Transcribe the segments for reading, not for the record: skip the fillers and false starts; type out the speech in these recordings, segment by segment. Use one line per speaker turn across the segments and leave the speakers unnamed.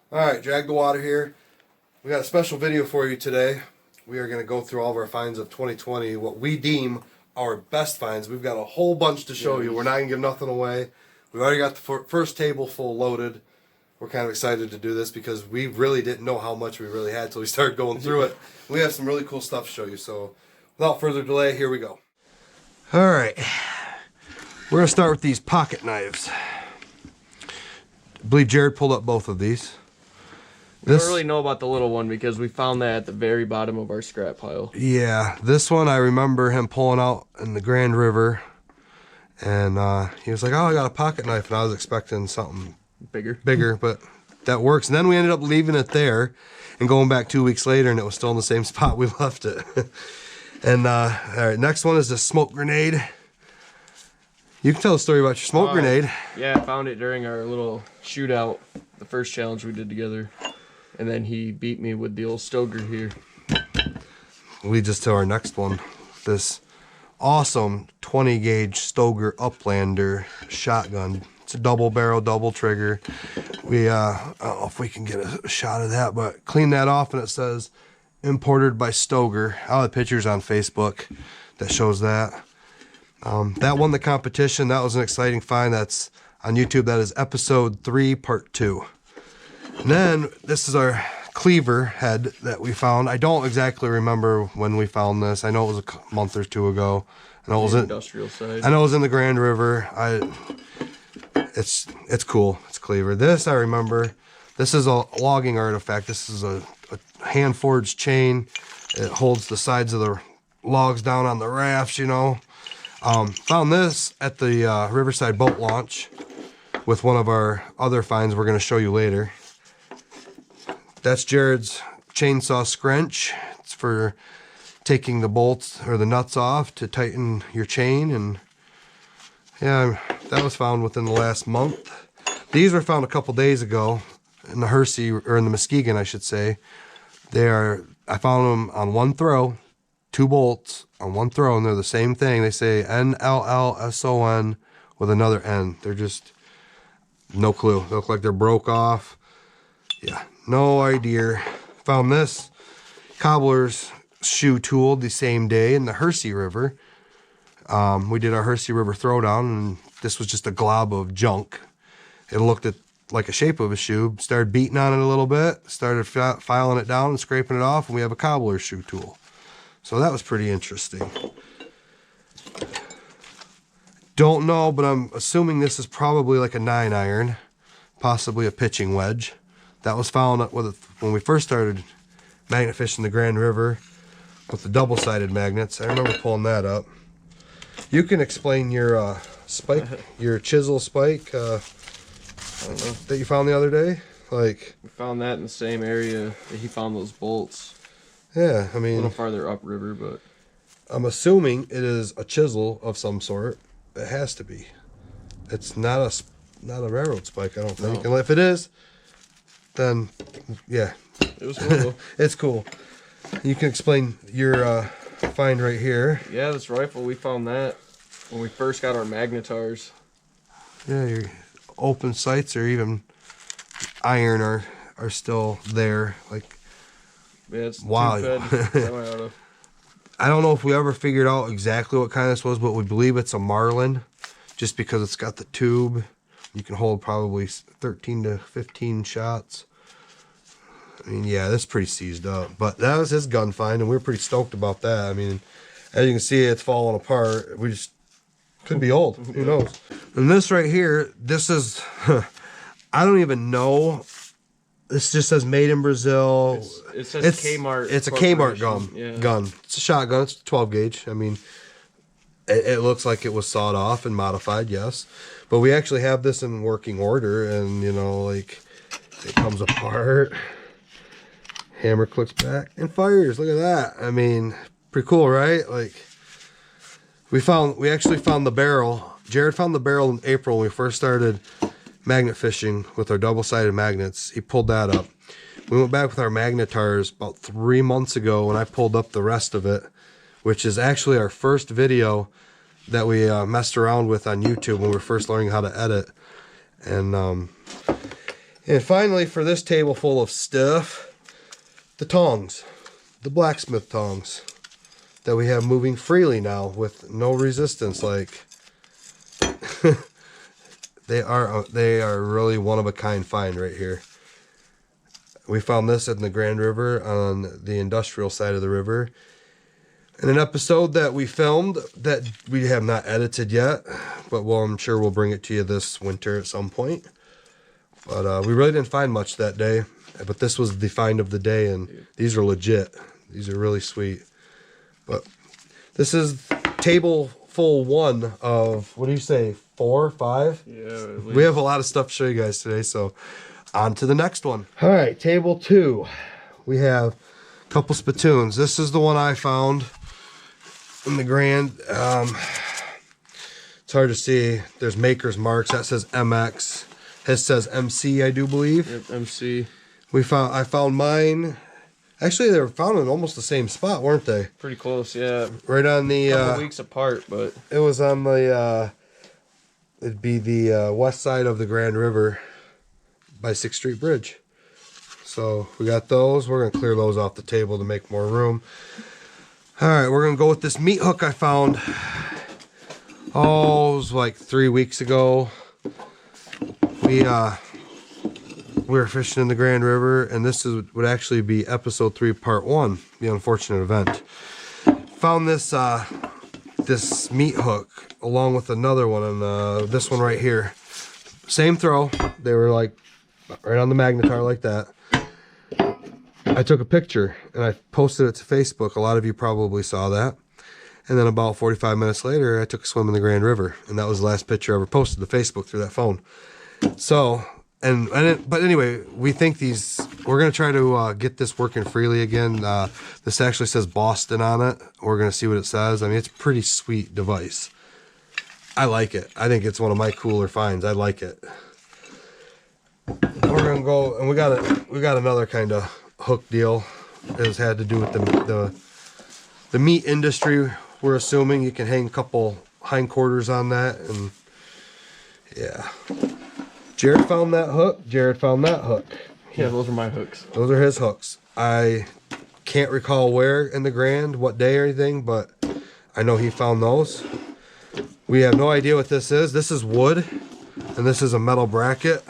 Alright, Drag the Water here. We got a special video for you today. We are going to go through all of our finds of 2020, what we deem our best finds. We've got a whole bunch to show you. We're not going to give nothing away. We've already got the first table full loaded. We're kind of excited to do this because we really didn't know how much we really had till we started going through it. We have some really cool stuff to show you. So without further delay, here we go. Alright, we're going to start with these pocket knives. I believe Jared pulled up both of these.
We don't really know about the little one because we found that at the very bottom of our scrap pile.
Yeah, this one I remember him pulling out in the Grand River, and he was like, "Oh, I got a pocket knife," and I was expecting something bigger, but that works. And then we ended up leaving it there and going back 2 weeks later, and it was still in the same spot we left it. And all right, next one is the smoke grenade. You can tell a story about your smoke grenade.
Yeah, I found it during our little shootout, the first challenge we did together. And then he beat me with the old Stoker here.
Leads us to our next one. This awesome 20 gauge Stoker Uplander shotgun. It's a double barrel, double trigger. We, I don't know if we can get a shot of that, but clean that off and it says imported by Stoker. I'll have pictures on Facebook that shows that. That won the competition. That was an exciting find. That's on YouTube. That is episode 3, part 2. And then this is our cleaver head that we found. I don't exactly remember when we found this. I know it was a month or two ago. I know it was in
industrial side.
I know it was in the Grand River. It's cool. It's cleaver. This I remember. This is a logging artifact. This is a hand forged chain. It holds the sides of the logs down on the rafts. You know. Found this at the Riverside boat launch with one of our other finds we're going to show you later. That's Jared's chainsaw scrunch. It's for taking the bolts or the nuts off to tighten your chain. And yeah, that was found within the last month. These were found a couple days ago in the Hersey, or in the Muskegon, I should say. I found them on one throw, 2 bolts on one throw, and they're the same thing. They say NLLSON with another N. They're just no clue. They look like they're broke off. Yeah, no idea. Found this cobbler's shoe tool the same day in the Hersey River. We did our Hersey River throwdown, and this was just a glob of junk. It looked like a shape of a shoe. Started beating on it a little bit, started filing it down and scraping it off, and we have a cobbler's shoe tool. So that was pretty interesting. Don't know, but I'm assuming this is probably like a 9-iron, possibly a pitching wedge. That was found when we first started magnet fishing the Grand River with the double-sided magnets. I remember pulling that up. You can explain your spike, your chisel spike that you found the other day. Like,
we found that in the same area that he found those bolts.
Yeah, I mean,
a little farther upriver, but
I'm assuming it is a chisel of some sort. It has to be. It's not a railroad spike, I don't think. No. And if it is, then yeah,
it was cool.
It's cool. You can explain your find right here.
Yeah, this rifle, we found that when we first got our magnetars.
Yeah, your open sights or even iron are still there. Like,
yeah, it's
wow. I don't know if we ever figured out exactly what kind this was, but we believe it's a Marlin, just because it's got the tube. You can hold probably 13 to 15 shots. I mean, yeah, that's pretty seized up. But that was his gun find, and we were pretty stoked about that. I mean, as you can see, it's falling apart. We just could be old. Who knows? And this right here, this is, I don't even know. This just says made in Brazil.
It says Kmart.
It's a Kmart gun. It's a shotgun. It's 12 gauge. I mean, it looks like it was sawed off and modified, yes. But we actually have this in working order, and you know, like, it comes apart. Hammer clicks back and fires. Look at that. I mean, pretty cool, right? Like, we actually found the barrel. Jared found the barrel in April when we first started magnet fishing with our double-sided magnets. He pulled that up. We went back with our magnetars about 3 months ago, and I pulled up the rest of it, which is actually our first video that we messed around with on YouTube when we were first learning how to edit. And And finally, for this table full of stuff, the tongs, the blacksmith tongs that we have moving freely now with no resistance. Like they are really one of a kind find right here. We found this in the Grand River on the industrial side of the river. In an episode that we filmed that we have not edited yet, but well, I'm sure we'll bring it to you this winter at some point. But we really didn't find much that day. But this was the find of the day, and these are legit. These are really sweet. But this is table full one of, what do you say, 4, 5?
Yeah.
We have a lot of stuff to show you guys today, so on to the next one. All right, table 2. We have a couple spittoons. This is the one I found in the Grand. It's hard to see. There's maker's marks. That says MX. His says MC, I do believe.
Yep, MC.
I found mine. Actually, they were found in almost the same spot, weren't they?
Pretty close, yeah.
Right on the.
Couple weeks apart, but
it was on the. It'd be the west side of the Grand River, by 6th Street Bridge. So we got those. We're gonna clear those off the table to make more room. All right, we're gonna go with this meat hook I found. Oh, it was like 3 weeks ago. We were fishing in the Grand River, and this would actually be episode 3, part 1, the unfortunate event. Found this this meat hook along with another one, and this one right here. Same throw. They were like right on the magnetar like that. I took a picture and I posted it to Facebook. A lot of you probably saw that. And then about 45 minutes later, I took a swim in the Grand River, and that was the last picture I ever posted to Facebook through that phone. So, but anyway, we think we're going to try to get this working freely again. This actually says Boston on it. We're going to see what it says. I mean, it's a pretty sweet device. I like it. I think it's one of my cooler finds. I like it. We're going to go, and we got another kind of hook deal. It had to do with the meat industry. We're assuming you can hang a couple hindquarters on that, and yeah. Jared found that hook. Jared found that hook.
yeah, those are my hooks.
Those are his hooks. I can't recall where in the Grand, what day or anything, but I know he found those. We have no idea what this is. This is wood, and this is a metal bracket.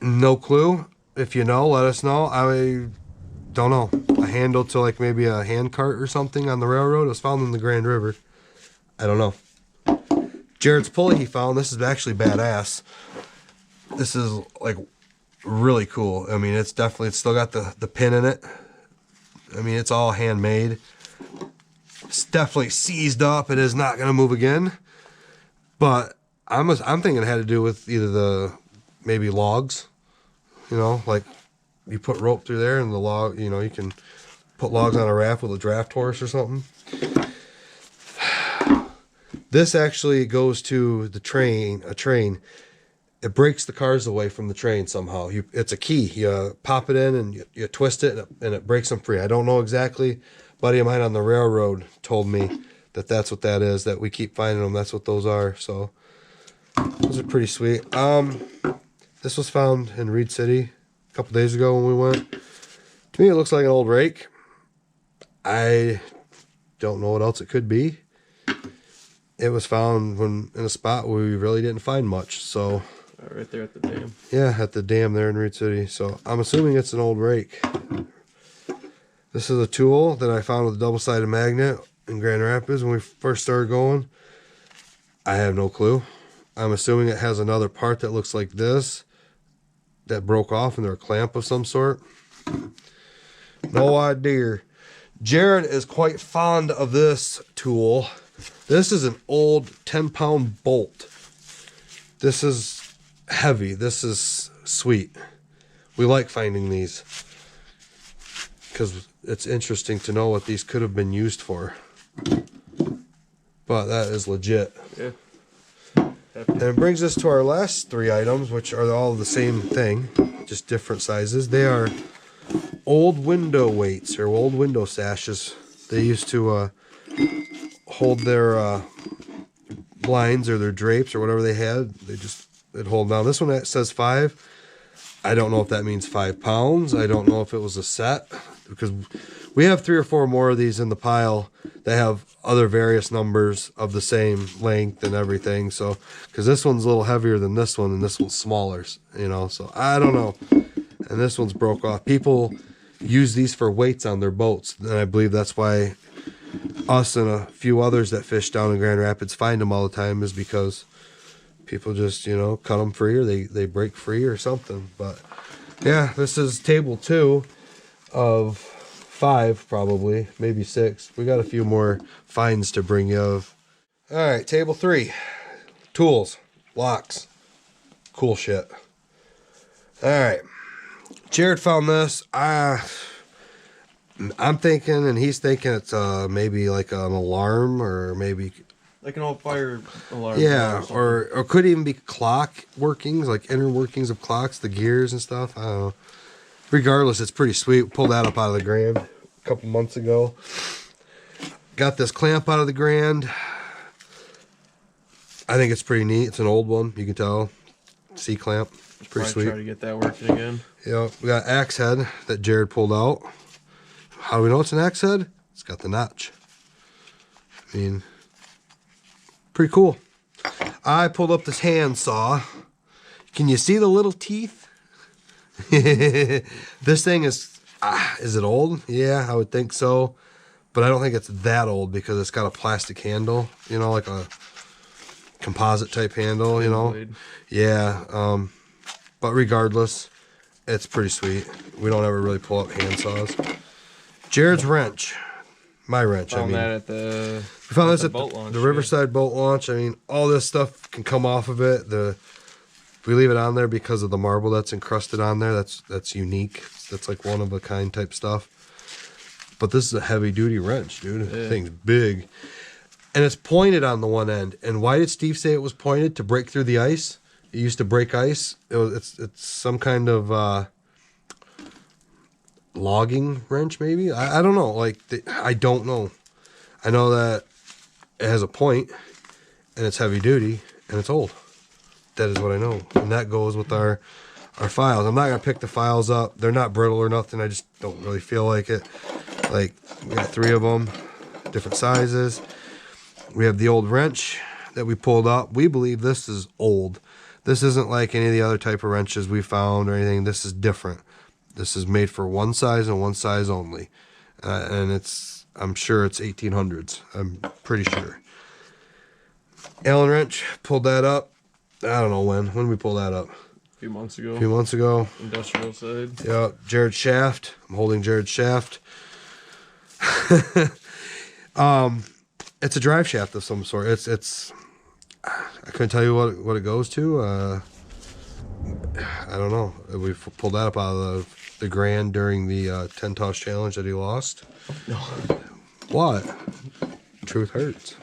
No clue. If you know, let us know. I don't know. A handle to like maybe a hand cart or something on the railroad. It was found in the Grand River. I don't know. Jared's pulley he found. This is actually badass. This is like really cool. I mean, it's still got the pin in it. I mean, it's all handmade. It's definitely seized up. It is not going to move again. But I'm thinking it had to do with either maybe logs. You know, like you put rope through there and the log, you know, you can put logs on a raft with a draft horse or something. This actually goes to a train. It breaks the cars away from the train somehow. It's a key. You pop it in and you twist it and it breaks them free. I don't know exactly. A buddy of mine on the railroad told me that that's what that is, that we keep finding them. That's what those are. So those are pretty sweet. This was found in Reed City a couple days ago when we went. To me, it looks like an old rake. I don't know what else it could be. It was found in a spot where we really didn't find much. So
Right there at the dam.
yeah, at the dam there in Reed City. So I'm assuming it's an old rake. This is a tool that I found with a double-sided magnet in Grand Rapids when we first started going. I have no clue. I'm assuming it has another part that looks like this that broke off and they're a clamp of some sort. No idea. Jared is quite fond of this tool. This is an old 10-pound bolt. This is heavy. This is sweet. We like finding these because it's interesting to know what these could have been used for. But that is legit.
Yeah.
And it brings us to our last 3 items, which are all the same thing, just different sizes. They are old window weights or old window sashes. They used to hold their blinds or their drapes or whatever they had. They just it hold down. This one that says 5. I don't know if that means 5 pounds. I don't know if it was a set, because we have 3 or 4 more of these in the pile that have other various numbers of the same length and everything. So, because this one's a little heavier than this one, and this one's smaller, you know. So I don't know. And this one's broke off. People use these for weights on their boats, and I believe that's why us and a few others that fish down in Grand Rapids find them all the time, is because people just, you know, cut them free, or they break free or something. But yeah, this is table 2 of 5, probably, maybe 6. We got a few more finds to bring you of. All right, table 3. Tools, locks, cool shit. All right, Jared found this. I'm thinking, and he's thinking it's maybe like an alarm, or maybe
Like an old fire alarm.
yeah, or could even be clock workings, like inner workings of clocks, the gears and stuff. I don't know. Regardless, it's pretty sweet. We pulled that up out of the Grand a couple months ago. Got this clamp out of the Grand. I think it's pretty neat. It's an old one, you can tell. C-clamp. It's pretty sweet.
Try to get that working again.
Yeah, we got axe head that Jared pulled out. How do we know it's an axe head? It's got the notch. I mean, pretty cool. I pulled up this hand saw. Can you see the little teeth? This thing is it old? Yeah, I would think so. But I don't think it's that old, because it's got a plastic handle, you know, like a composite type handle, you know.
Blade.
Yeah, but regardless, it's pretty sweet. We don't ever really pull up hand saws. Jared's wrench. My wrench,
Found
I mean.
that at the
We found this
the
at
boat launch,
the Riverside boat launch. I mean, all this stuff can come off of it. We leave it on there because of the marble that's encrusted on there. That's unique. That's like one of a kind type stuff. But this is a heavy duty wrench, dude.
Yeah.
The thing's big. And it's pointed on the one end. And why did Steve say it was pointed? To break through the ice? It used to break ice. It's some kind of logging wrench, maybe. I don't know. I don't know. I know that it has a point, and it's heavy duty, and it's old. That is what I know, and that goes with our files. I'm not gonna pick the files up. They're not brittle or nothing. I just don't really feel like it. Like, we got 3 of them, different sizes. We have the old wrench that we pulled up. We believe this is old. This isn't like any of the other type of wrenches we found or anything. This is different. This is made for one size and one size only. And I'm sure it's 1800s. I'm pretty sure. Allen wrench, pulled that up. I don't know when. When did we pull that up?
A few months ago.
A few months ago.
Industrial side.
Yeah, Jared's shaft. I'm holding Jared's shaft. It's a drive shaft of some sort. It's I couldn't tell you what it goes to. I don't know. We pulled that up out of the Grand during the 10 toss challenge that he lost.
No.
What? Truth hurts.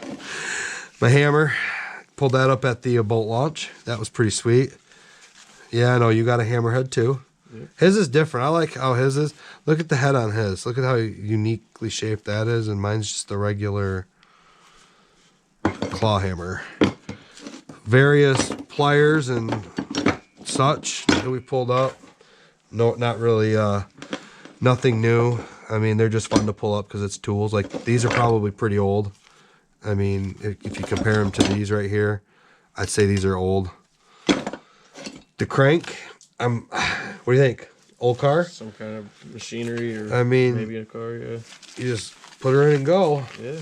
My hammer, pulled that up at the boat launch. That was pretty sweet. Yeah, I know you got a hammerhead too. Yeah. His is different. I like how his is. Look at the head on his. Look at how uniquely shaped that is, and mine's just a regular claw hammer. Various pliers and such that we pulled up. No, not really. Nothing new. I mean, they're just fun to pull up because it's tools. Like, these are probably pretty old. I mean, if you compare them to these right here, I'd say these are old. The crank, what do you think? Old car?
Some kind of machinery, or
I mean,
maybe a car, yeah.
You just put her in and go.
Yeah.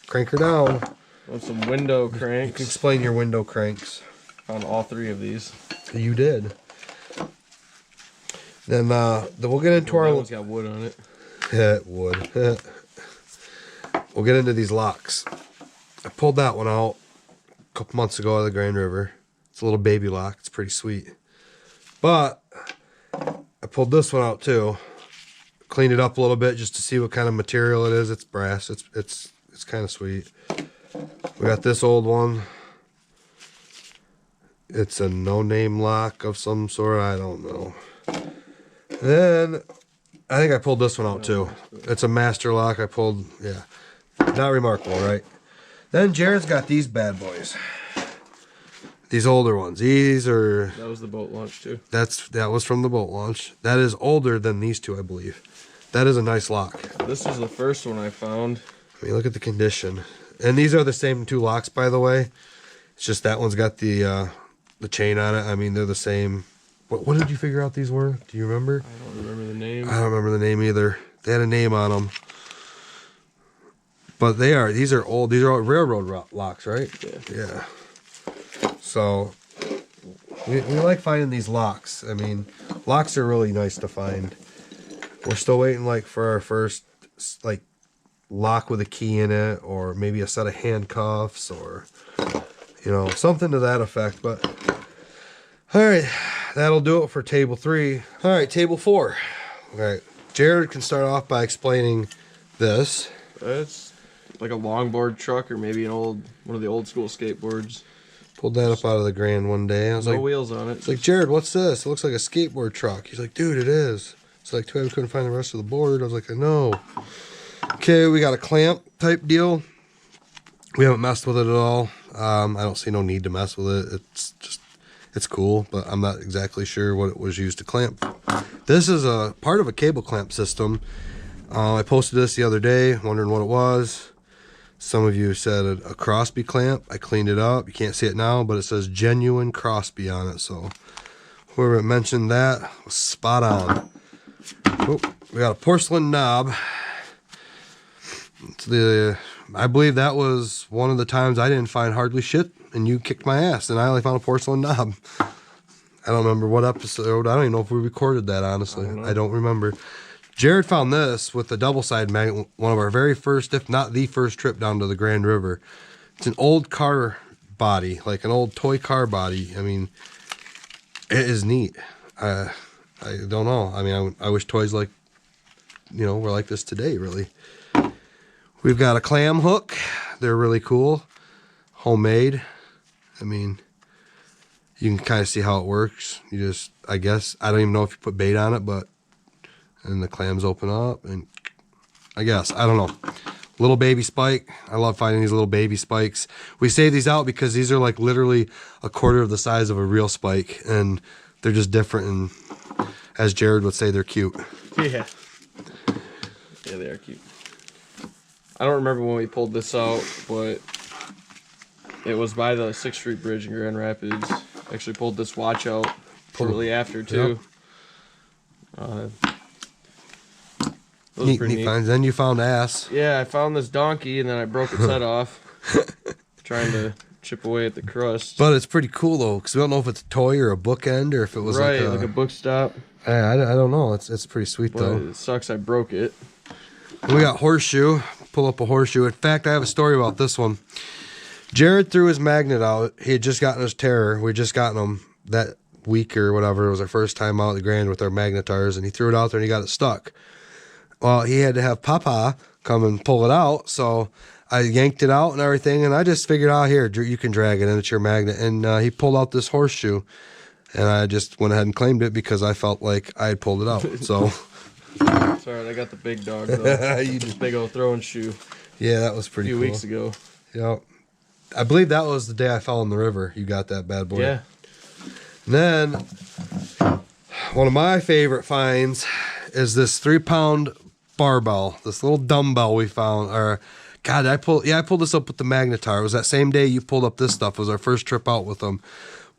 Crank her down.
Want some window
You can
cranks.
explain your window cranks.
Found all 3 of these.
You did. Then we'll get into
That
our...
one's got wood on it.
Yeah, it would. We'll get into these locks. I pulled that one out a couple months ago out of the Grand River. It's a little baby lock. It's pretty sweet. But I pulled this one out too. Cleaned it up a little bit just to see what kind of material it is. It's brass. It's kind of sweet. We got this old one. It's a no-name lock of some sort. I don't know. Then I think I pulled this one out too. It's a master lock. I pulled, yeah. Not remarkable, right? Then Jared's got these bad boys. These older ones. These are.
That was the boat launch too.
That was from the boat launch. That is older than these two, I believe. That is a nice lock.
This is the first one I found.
I mean, look at the condition. And these are the same two locks, by the way. It's just that one's got the chain on it. I mean, they're the same. What did you figure out these were? Do you remember?
I don't remember the name.
I don't remember the name either. They had a name on them. But these are old. These are railroad locks, right? Yeah. So we like finding these locks. I mean, locks are really nice to find. We're still waiting for our first lock with a key in it, or maybe a set of handcuffs, or something to that effect. But all right, that'll do it for table 3. All right, table 4. All right, Jared can start off by explaining this.
It's like a longboard truck, or maybe one of the old school skateboards.
Pulled that up out of the Grand one day. I was
no wheels on it.
It's like, Jared, what's this? It looks like a skateboard truck. He's like, dude, it is. It's like, too bad we couldn't find the rest of the board. I was like, I know. Okay, we got a clamp type deal. We haven't messed with it at all. I don't see no need to mess with it. It's cool, but I'm not exactly sure what it was used to clamp. This is a part of a cable clamp system. I posted this the other day, wondering what it was. Some of you said a Crosby clamp. I cleaned it up. You can't see it now, but it says genuine Crosby on it. So whoever mentioned that was spot on. Oh, we got a porcelain knob. I believe that was one of the times I didn't find hardly shit, and you kicked my ass, and I only found a porcelain knob. I don't remember what episode. I don't even know if we recorded that, honestly. I don't remember. Jared found this with the double-side magnet, one of our very first, if not the first trip down to the Grand River. It's an old car body, like an old toy car body. I mean, it is neat. I don't know. I mean, I wish toys were like this today, really. We've got a clam hook. They're really cool. Homemade. I mean, you can kind of see how it works. I guess, I don't even know if you put bait on it, but and the clams open up, and I guess, I don't know. Little baby spike. I love finding these little baby spikes. We save these out because these are like literally a quarter of the size of a real spike, and they're just different, and as Jared would say, they're cute.
Yeah, they are cute. I don't remember when we pulled this out, but it was by the 6th Street Bridge in Grand Rapids. Actually pulled this watch out shortly after, too.
Yep. Neat finds. Then you found ass.
Yeah, I found this donkey, and then I broke its head off. Trying to chip away at the crust.
But it's pretty cool, though, because we don't know if it's a toy or a bookend, or if it was
like a book stop.
I don't know. It's pretty sweet, though.
It sucks I broke it.
And we got horseshoe. Pull up a horseshoe. In fact, I have a story about this one. Jared threw his magnet out. He had just gotten his terror. We had just gotten him that week or whatever. It was our first time out at the Grand with our magnetars, and he threw it out there and he got it stuck. Well, he had to have Papa come and pull it out, so I yanked it out and everything, and I just figured out, here, you can drag it, and it's your magnet. And he pulled out this horseshoe, and I just went ahead and claimed it because I felt like I had pulled it out. So,
sorry, I got the big dog, though. You just big old throwing shoe.
Yeah, that was pretty cool.
A few weeks ago.
Yep. I believe that was the day I fell in the river. You got that bad boy.
Yeah.
And then, one of my favorite finds is this 3-pound barbell, this little dumbbell we found. Or, God, I pulled this up with the magnetar. It was that same day you pulled up this stuff. It was our first trip out with them.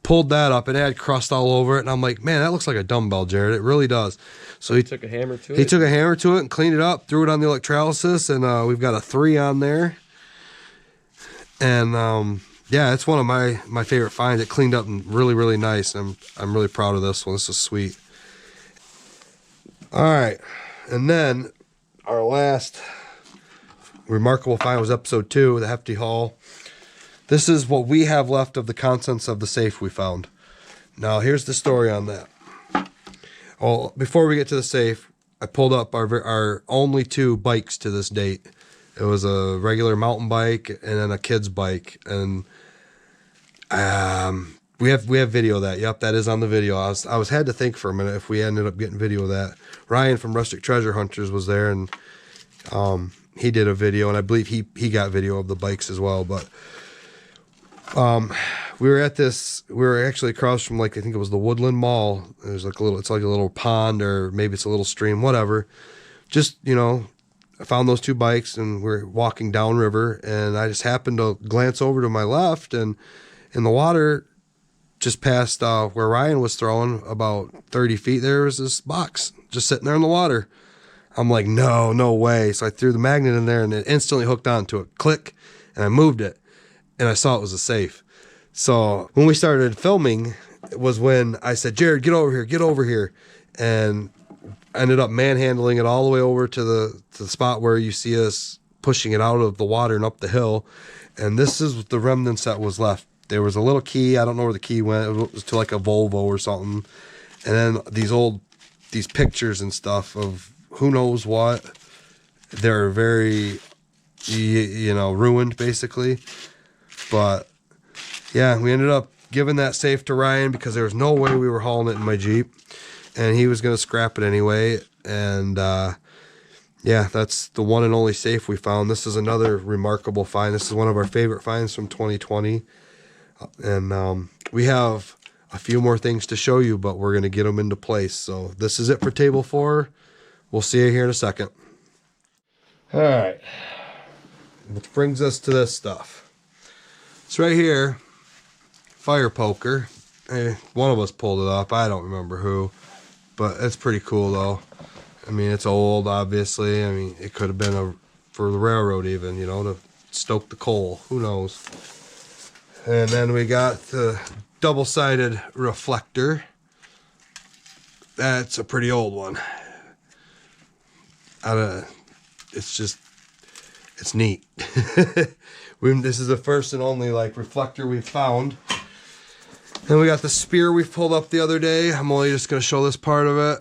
Pulled that up, and it had crust all over it, and I'm like, man, that looks like a dumbbell, Jared. It really does. So he
took a hammer to it.
He took a hammer to it and cleaned it up, threw it on the electrolysis, and we've got a 3 on there. And yeah, it's one of my favorite finds. It cleaned up and really, really nice. I'm really proud of this one. This is sweet. All right, and then our last remarkable find was episode 2, the hefty haul. This is what we have left of the contents of the safe we found. Now, here's the story on that. Well, before we get to the safe, I pulled up our only 2 bikes to this date. It was a regular mountain bike and then a kid's bike. And we have video of that. Yep, that is on the video. I had to think for a minute if we ended up getting video of that. Ryan from Rustic Treasure Hunters was there, and he did a video, and I believe he got video of the bikes as well. But we were actually across from, like, I think it was the Woodland Mall. There's like it's like a little pond, or maybe it's a little stream, whatever. Just, I found those two bikes and we're walking downriver, and I just happened to glance over to my left, and in the water just past where Ryan was throwing, about 30 feet, there was this box just sitting there in the water. I'm like, no way. So I threw the magnet in there and it instantly hooked onto it. Click, and I moved it, and I saw it was a safe. So when we started filming, it was when I said, Jared, get over here. And I ended up manhandling it all the way over to the spot where you see us pushing it out of the water and up the hill. And this is the remnants that was left. There was a little key. I don't know where the key went. It was to like a Volvo or something. And then these pictures and stuff of who knows what. They're very, ruined basically. But yeah, we ended up giving that safe to Ryan because there was no way we were hauling it in my Jeep. And he was going to scrap it anyway. And yeah, that's the one and only safe we found. This is another remarkable find. This is one of our favorite finds from 2020. And we have a few more things to show you, but we're going to get them into place. So this is it for table 4. We'll see you here in a second. All right. Which brings us to this stuff. It's right here. Fire poker. One of us pulled it up. I don't remember who. But it's pretty cool, though. I mean, it's old, obviously. I mean, it could have been for the railroad even, to stoke the coal. Who knows? And then we got the double-sided reflector. That's a pretty old one. It's neat. This is the first and only reflector we've found. And we got the spear we pulled up the other day. I'm only just going to show this part of it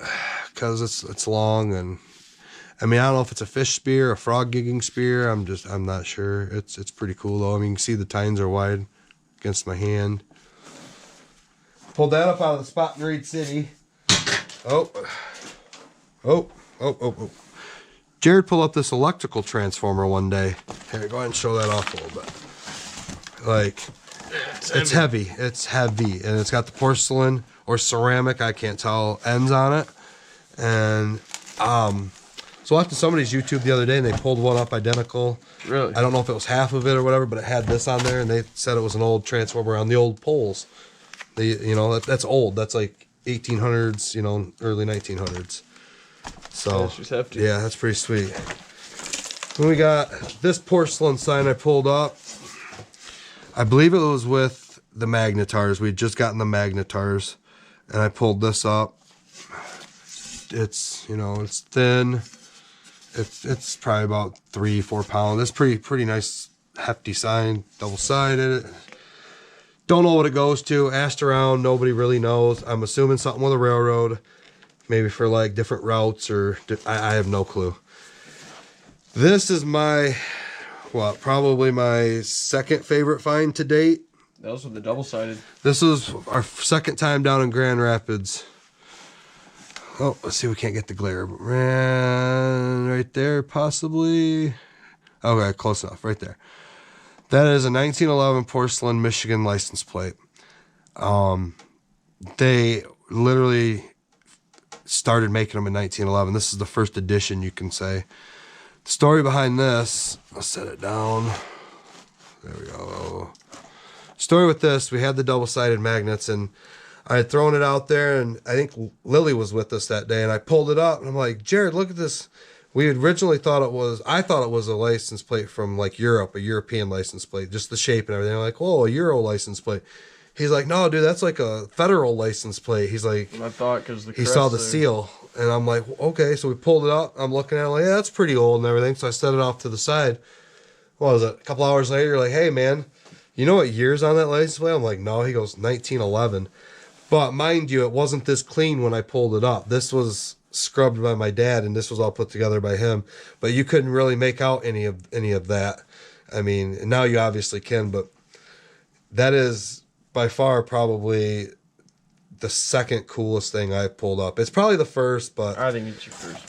because it's long, and I mean, I don't know if it's a fish spear, a frog gigging spear. I'm not sure. It's pretty cool though. I mean, you can see the tines are wide against my hand. Pulled that up out of the spot in Reed City. Oh. Jared pulled up this electrical transformer one day. Here, go ahead and show that off a little bit. It's heavy. It's heavy. And it's got the porcelain or ceramic, I can't tell, ends on it. And so watching somebody's YouTube the other day, and they pulled one up identical.
Really?
I don't know if it was half of it or whatever, but it had this on there, and they said it was an old transformer on the old poles. That's old. That's like 1800s, early 1900s. So
that's just hefty.
Yeah, that's pretty sweet. Then we got this porcelain sign I pulled up. I believe it was with the magnetars. We'd just gotten the magnetars, and I pulled this up. It's it's thin. It's probably about 3-4 pounds. It's pretty nice, hefty sign, double-sided. Don't know what it goes to. Asked around, nobody really knows. I'm assuming something with a railroad, maybe for different routes, or I have no clue. This is probably my second favorite find to date.
That was with the double-sided.
This is our second time down in Grand Rapids. Oh, let's see if we can't get the glare. Right there, possibly. Okay, close enough. Right there. That is a 1911 porcelain Michigan license plate. They literally started making them in 1911. This is the first edition, you can say. The story behind this, I'll set it down. There we go. Story with this, we had the double-sided magnets, and I had thrown it out there, and I think Lily was with us that day, and I pulled it up, and I'm like, Jared, look at this. We had originally thought I thought it was a license plate from Europe, a European license plate, just the shape and everything. I'm like, whoa, a Euro license plate. He's like, no, dude, that's like a federal license plate. He's like,
I thought because
he saw the seal, and I'm like, okay. So we pulled it up. I'm looking at it like, yeah, that's pretty old and everything. So I set it off to the side. What was it? A couple hours later, you're like, hey, man, you know what year's on that license plate? I'm like, no. He goes, 1911. But mind you, it wasn't this clean when I pulled it up. This was scrubbed by my dad, and this was all put together by him. But you couldn't really make out any of that. I mean, now you obviously can, but that is by far probably the second coolest thing I've pulled up. It's probably the first, but
I think it's your first.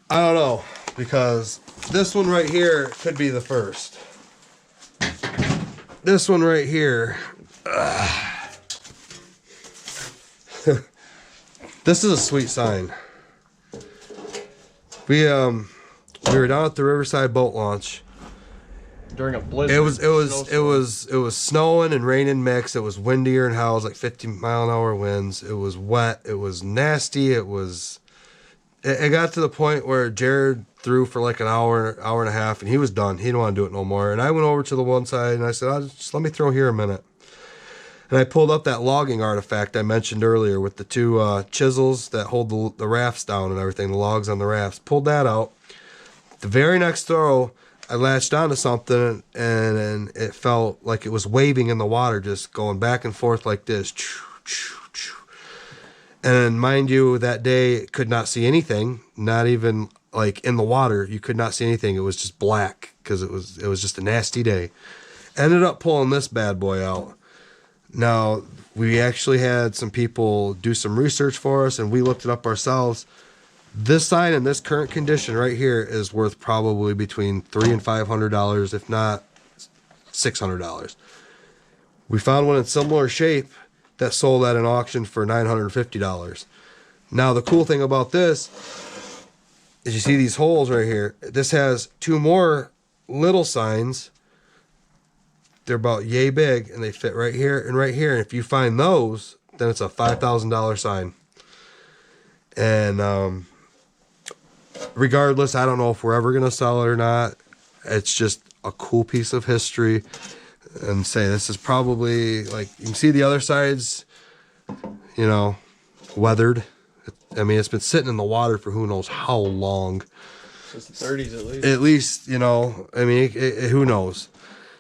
But
I don't know, because this one right here could be the first. This one right here, This is a sweet sign. We were down at the Riverside boat launch.
During a blizzard.
It was snowing and raining mixed. It was windier and howls, like 50-mile-an-hour winds. It was wet. It was nasty. It got to the point where Jared threw for like an hour and a half, and he was done. He didn't want to do it no more. And I went over to the one side and I said, just let me throw here a minute. And I pulled up that logging artifact I mentioned earlier with the two chisels that hold the rafts down and everything, the logs on the rafts. Pulled that out. The very next throw, I latched onto something, and it felt like it was waving in the water, just going back and forth like this. And mind you, that day, could not see anything, not even like in the water. You could not see anything. It was just black because it was just a nasty day. Ended up pulling this bad boy out. Now, we actually had some people do some research for us, and we looked it up ourselves. This sign in this current condition right here is worth probably between $300 and $500, if not $600. We found one in similar shape that sold at an auction for $950. Now, the cool thing about this is you see these holes right here. This has two more little signs. They're about yay big, and they fit right here and right here. And if you find those, then it's a $5,000 sign. And regardless, I don't know if we're ever going to sell it or not. It's just a cool piece of history. And say this is probably, like, you can see the other sides, you know, weathered. I mean, it's been sitting in the water for who knows how long.
Since the 30s at least.
At least, you know, I mean, who knows.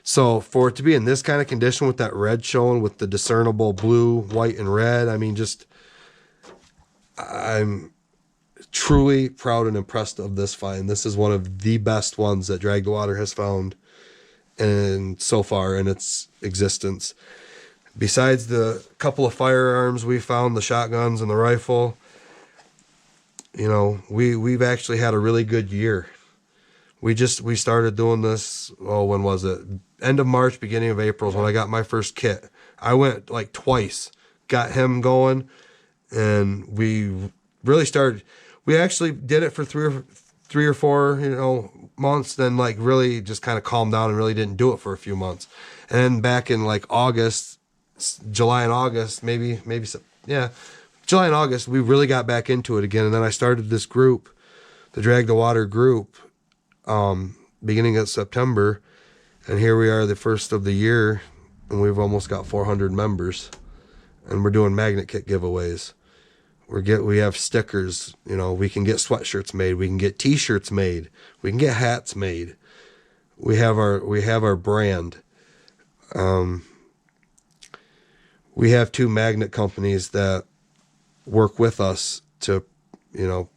So for it to be in this kind of condition with that red showing with the discernible blue, white, and red, I mean, just, I'm truly proud and impressed of this find. This is one of the best ones that Drag the Water has found and so far in its existence. Besides the couple of firearms we found, the shotguns and the rifle, you know, we've actually had a really good year. We started doing this, when was it? End of March, beginning of April is when I got my first kit. I went like twice, got him going, and we really started. We actually did it for three or four, you know, months, then like really just kind of calmed down and really didn't do it for a few months. And then back in like August, July and August, July and August, we really got back into it again. And then I started this group, the Drag the Water group, beginning of September, and here we are, the first of the year, and we've almost got 400 members, and we're doing magnet kit giveaways. We have stickers, you know, we can get sweatshirts made, we can get t-shirts made, we can get hats made. We have our brand. We have two magnet companies that work with us to, you know,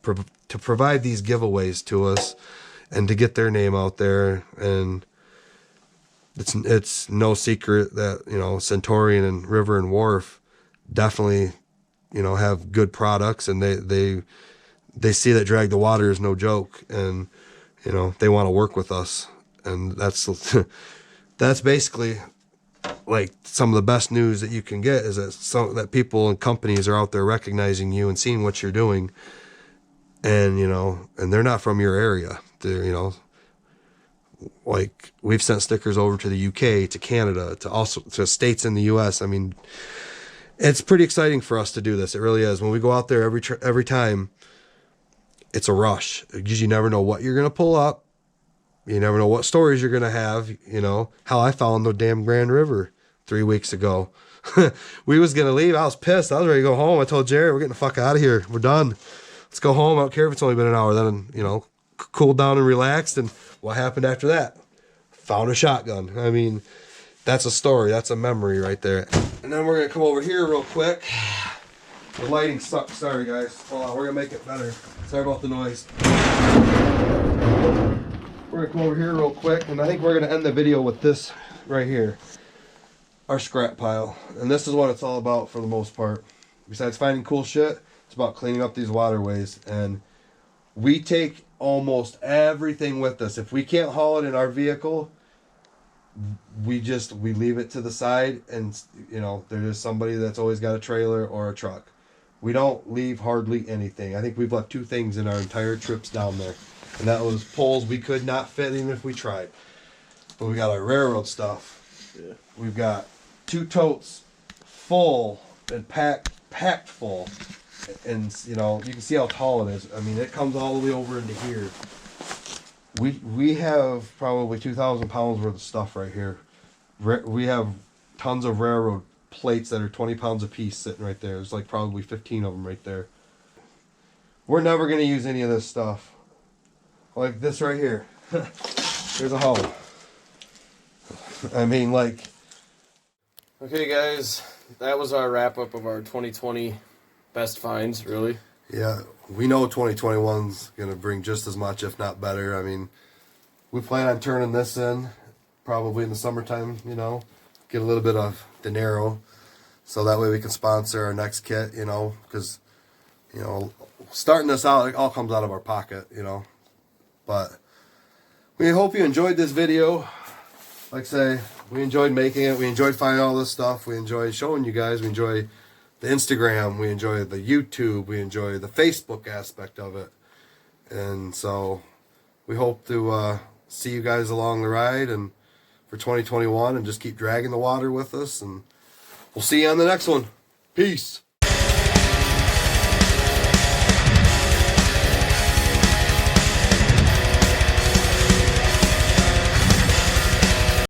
to provide these giveaways to us and to get their name out there. And it's no secret that, you know, Centurion and River and Wharf definitely, you know, have good products, and they see that Drag the Water is no joke, and, you know, they want to work with us. And that's basically like some of the best news that you can get, is that people and companies are out there recognizing you and seeing what you're doing, and, you know, and they're not from your area. They're, you know, like, we've sent stickers over to the UK, to Canada, to states in the US. I mean, it's pretty exciting for us to do this. It really is. When we go out there every time, it's a rush, because you never know what you're going to pull up. You never know what stories you're going to have. You know, how I found the damn Grand River 3 weeks ago. We was going to leave. I was pissed. I was ready to go home. I told Jerry, we're getting the fuck out of here. We're done. Let's go home. I don't care if it's only been an hour. Then, you know, cooled down and relaxed. And what happened after that? Found a shotgun. I mean, that's a story. That's a memory right there. And then we're going to come over here real quick. The lighting sucks. Sorry, guys. Hold on. We're going to make it better. Sorry about the noise. We're going to come over here real quick. And I think we're going to end the video with this right here. Our scrap pile. And this is what it's all about for the most part. Besides finding cool shit, it's about cleaning up these waterways. And we take almost everything with us. If we can't haul it in our vehicle, we leave it to the side, and there's somebody that's always got a trailer or a truck. We don't leave hardly anything. I think we've left 2 things in our entire trips down there, and that was poles we could not fit even if we tried. But we got our railroad stuff.
Yeah.
We've got 2 totes full and packed full, and you can see how tall it is. I mean, it comes all the way over into here. We have probably 2,000 pounds worth of stuff right here. We have tons of railroad plates that are 20 pounds a piece sitting right there. There's like probably 15 of them right there. We're never going to use any of this stuff. Like this right here. There's a hoe. I mean, like...
Okay, guys, that was our wrap-up of our 2020 best finds, really.
Yeah, we know 2021's going to bring just as much, if not better. I mean, we plan on turning this in probably in the summertime, get a little bit of dinero so that way we can sponsor our next kit, because, starting this out, it all comes out of our pocket, But we hope you enjoyed this video. Like I say, we enjoyed making it. We enjoyed finding all this stuff. We enjoyed showing you guys. We enjoy the Instagram. We enjoy the YouTube. We enjoy the Facebook aspect of it. And so we hope to see you guys along the ride and for 2021 and just keep dragging the water with us. And we'll see you on the next one. Peace.